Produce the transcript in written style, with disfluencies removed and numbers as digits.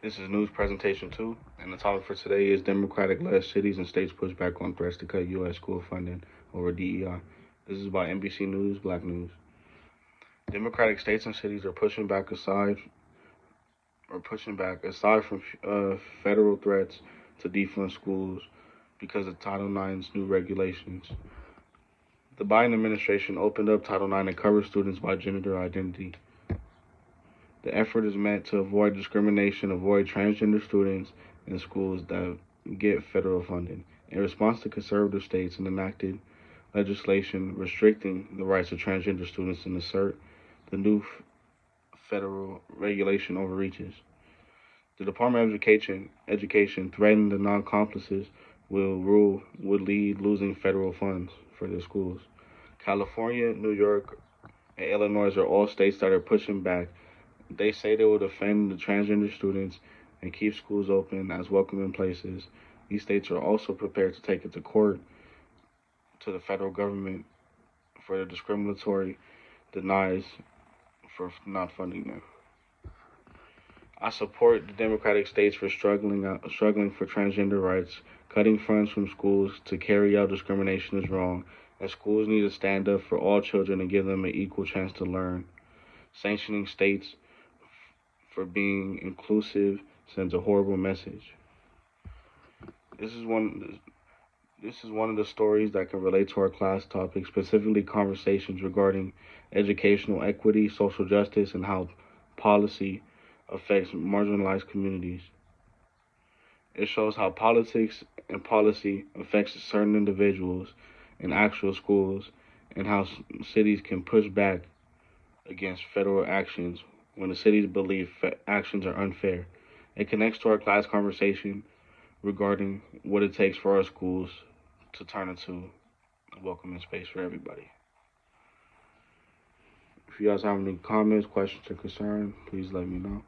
This is news presentation 2, and the topic for today is Democratic-led cities and states push back on threats to cut U.S. school funding over DEI. This is by NBC News, Black News. Democratic states and cities are pushing back aside from federal threats to defund schools because of Title IX's new regulations. The Biden administration opened up Title IX to cover students by gender identity. The effort is meant to avoid discrimination, avoid transgender students in schools that get federal funding. In response to conservative states and enacted legislation restricting the rights of transgender students and assert the new federal regulation overreaches. The Department of Education threatened the non-compliances would lead losing federal funds for their schools. California, New York, and Illinois are all states that are pushing back. They say they will defend the transgender students and keep schools open as welcoming places. These states are also prepared to take it to court to the federal government for the discriminatory denies for not funding them. I support the Democratic states for struggling for transgender rights. Cutting funds from schools to carry out discrimination is wrong, and schools need to stand up for all children and give them an equal chance to learn. Sanctioning states for being inclusive sends a horrible message. This is one of the stories that can relate to our class topic, specifically conversations regarding educational equity, social justice, and how policy affects marginalized communities. It shows how politics and policy affects certain individuals in actual schools and how cities can push back against federal actions when the cities believe actions are unfair. It connects to our class conversation regarding what it takes for our schools to turn into a welcoming space for everybody. If you guys have any comments, questions, or concerns, please let me know.